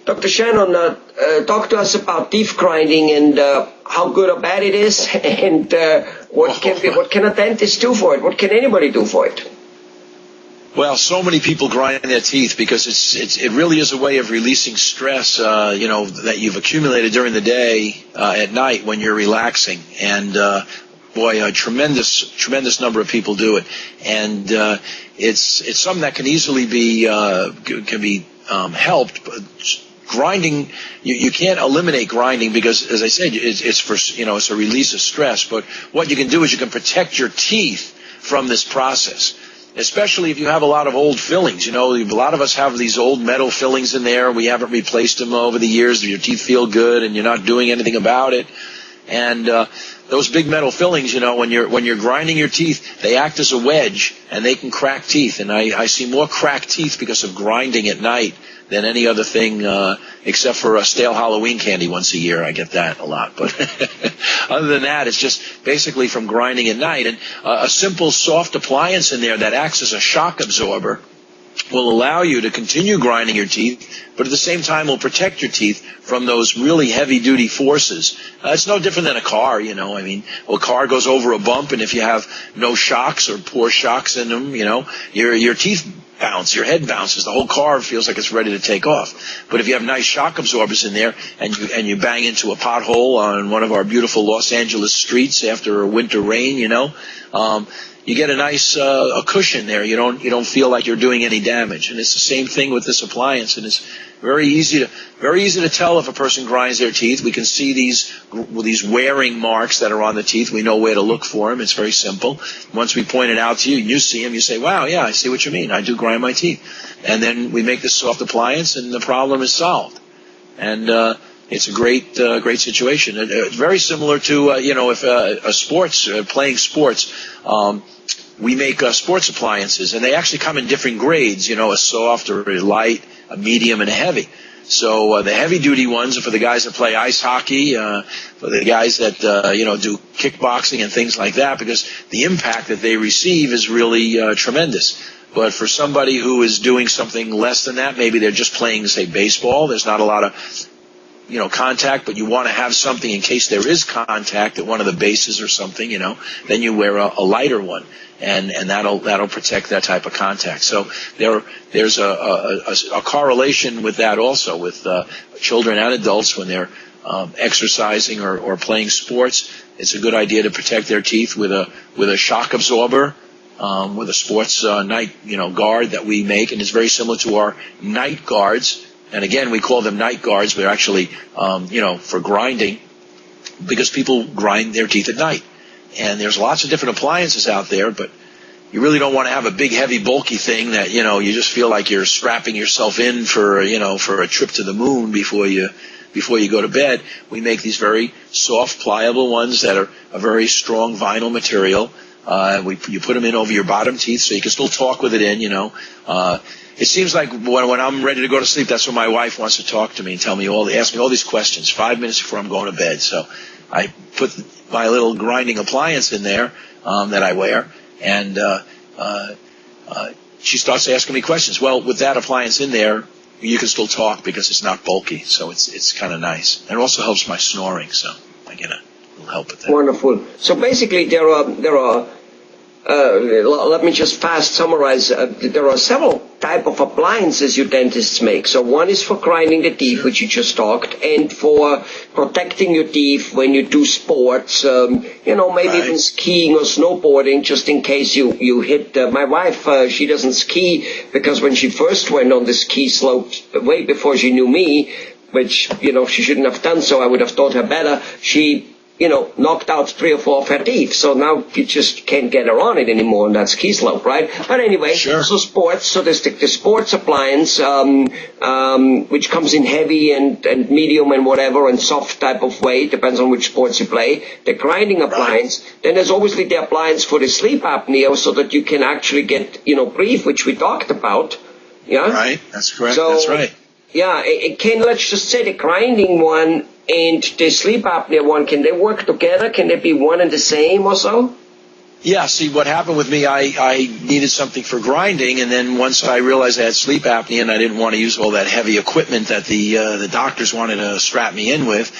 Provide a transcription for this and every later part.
Dr. Shannon, talk to us about teeth grinding and how good or bad it is, and what can a dentist do for it? What can anybody do for it? Well, so many people grind their teeth because it really is a way of releasing stress, that you've accumulated during the day at night when you're relaxing. And boy, a tremendous number of people do it. And it's something that can easily be helped. But grinding, you can't eliminate grinding because, as I said, it's a release of stress. But what you can do is you can protect your teeth from this process. Especially if you have a lot of old fillings. A lot of us have these old metal fillings in there. We haven't replaced them over the years. Your teeth feel good, and you're not doing anything about it. And those big metal fillings, when you're grinding your teeth, they act as a wedge, and they can crack teeth. And I see more cracked teeth because of grinding at night than any other thing, except for a stale Halloween candy once a year. I get that a lot. But other than that, it's just basically from grinding at night. And a simple soft appliance in there that acts as a shock absorber will allow you to continue grinding your teeth, but at the same time will protect your teeth from those really heavy-duty forces. It's no different than a car, a car goes over a bump, and if you have no shocks or poor shocks in them, your teeth bounce, your head bounces, the whole car feels like it's ready to take off. But if you have nice shock absorbers in there and you bang into a pothole on one of our beautiful Los Angeles streets after a winter rain, you get a nice a cushion there. You don't feel like you're doing any damage. And it's the same thing with this appliance. And it's very easy to tell if a person grinds their teeth. We can see these wearing marks that are on the teeth. We know where to look for them. It's very simple. Once we point it out to you and you see them, you say, wow, yeah, I see what you mean. I do grind my teeth. And then we make this soft appliance and the problem is solved. And it's a great situation. It's very similar to, if playing sports, we make sports appliances, and they actually come in different grades, a soft or a light, a medium, and a heavy. So the heavy-duty ones are for the guys that play ice hockey, for the guys that, do kickboxing and things like that, because the impact that they receive is really tremendous. But for somebody who is doing something less than that, maybe they're just playing, say, baseball, there's not a lot of contact, but you want to have something in case there is contact at one of the bases or something, then you wear a lighter one, and that'll protect that type of contact. So there's a correlation with that also with children and adults when they're exercising or playing sports. It's a good idea to protect their teeth with a shock absorber, with a sports night guard that we make, and it's very similar to our night guards. And again, we call them night guards. They're actually, for grinding, because people grind their teeth at night. And there's lots of different appliances out there, but you really don't want to have a big, heavy, bulky thing that, you just feel like you're strapping yourself in for a trip to the moon before you go to bed. We make these very soft, pliable ones that are a very strong vinyl material. You put them in over your bottom teeth so you can still talk with it in, It seems like when I'm ready to go to sleep, that's when my wife wants to talk to me and ask me all these questions 5 minutes before I'm going to bed. So I put my little grinding appliance in there that I wear, and she starts asking me questions. Well, with that appliance in there, you can still talk because it's not bulky, so it's kind of nice. And it also helps my snoring, so I get a little help with that. Wonderful. So basically, there are. Let me just fast summarize. There are several type of appliances you dentists make. So one is for grinding the teeth, which you just talked, and for protecting your teeth when you do sports, maybe even skiing or snowboarding, just in case you hit. My wife, she doesn't ski because when she first went on the ski slope, way before she knew me, which, she shouldn't have done so, I would have taught her better, she knocked out 3 or 4 of her teeth. So now you just can't get her on it anymore on that ski slope, right? But anyway, sure. So sports, so there's the sports appliance, which comes in heavy and medium and whatever and soft type of way, depends on which sports you play. The grinding appliance. Right. Then there's obviously the appliance for the sleep apnea so that you can actually get, breathe, which we talked about. Yeah? Right, that's correct, so, that's right. Yeah, let's just say the grinding one and the sleep apnea one, can they work together? Can they be one and the same or so? Yeah, see, what happened with me, I needed something for grinding, and then once I realized I had sleep apnea and I didn't want to use all that heavy equipment that the doctors wanted to strap me in with,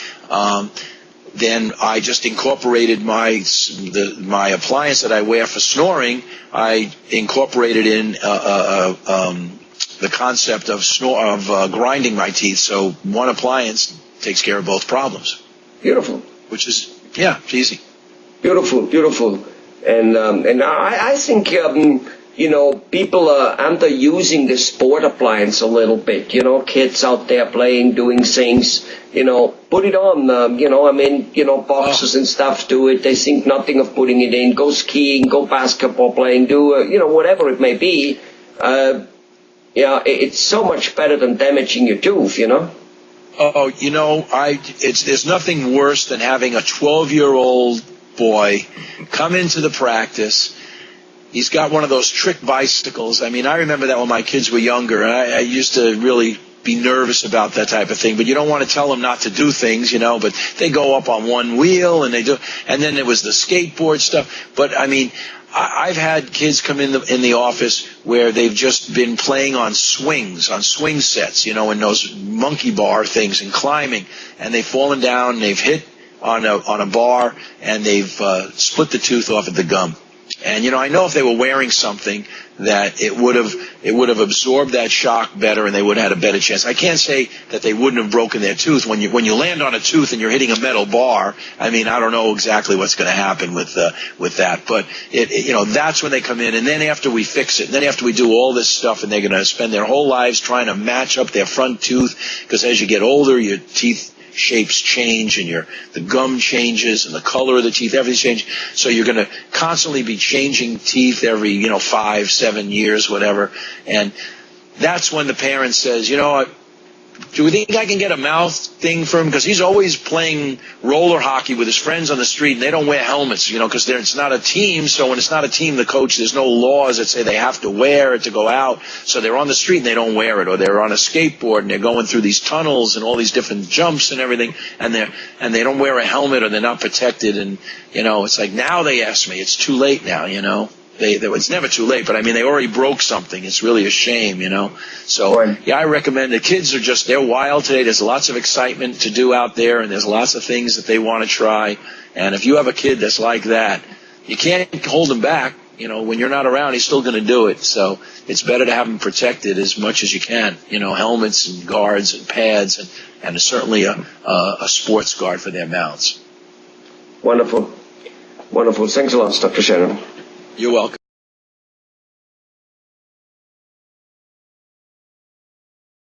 then I just incorporated my appliance that I wear for snoring. I incorporated in the concept of grinding my teeth. So one appliance takes care of both problems. Beautiful. Which is, yeah, it's easy. Beautiful, beautiful. And I think, people are underusing the sport appliance a little bit. Kids out there playing, doing things, put it on, boxers and stuff do it. They think nothing of putting it in. Go skiing, go basketball playing, do, whatever it may be. It's so much better than damaging your tooth, Oh, there's nothing worse than having a 12-year-old boy come into the practice. He's got one of those trick bicycles. I mean, I remember that when my kids were younger, and I used to really be nervous about that type of thing. But you don't want to tell them not to do things, but they go up on one wheel and and then there was the skateboard stuff. But I mean, I've had kids come in the office where they've just been playing on swing sets, in those monkey bar things and climbing, and they've fallen down and they've hit on a bar and they've split the tooth off at the gum. And I know if they were wearing something that it would have absorbed that shock better and they would have had a better chance. I can't say that they wouldn't have broken their tooth. When you land on a tooth and you're hitting a metal bar, I mean, I don't know exactly what's going to happen with that, but that's when they come in. And then after we fix it, and then after we do all this stuff, and they're going to spend their whole lives trying to match up their front tooth, because as you get older, your teeth shapes change and the gum changes and the color of the teeth, everything changes. So you're going to constantly be changing teeth every, 5, 7 years, whatever. And that's when the parent says, do we think I can get a mouth thing for him? Because he's always playing roller hockey with his friends on the street, and they don't wear helmets, because it's not a team. So when it's not a team, the coach, there's no laws that say they have to wear it to go out. So they're on the street and they don't wear it, or they're on a skateboard and they're going through these tunnels and all these different jumps and everything, and they don't wear a helmet, or they're not protected. And it's like, now they ask me, it's too late now, it's never too late, but I mean, they already broke something. It's really a shame, So, yeah, I recommend the kids they're wild today. There's lots of excitement to do out there, and there's lots of things that they want to try. And if you have a kid that's like that, you can't hold him back. When you're not around, he's still going to do it. So it's better to have him protected as much as you can. Helmets and guards and pads, and certainly a sports guard for their mouths. Wonderful. Wonderful. Thanks a lot, Dr. Shannon. You're welcome.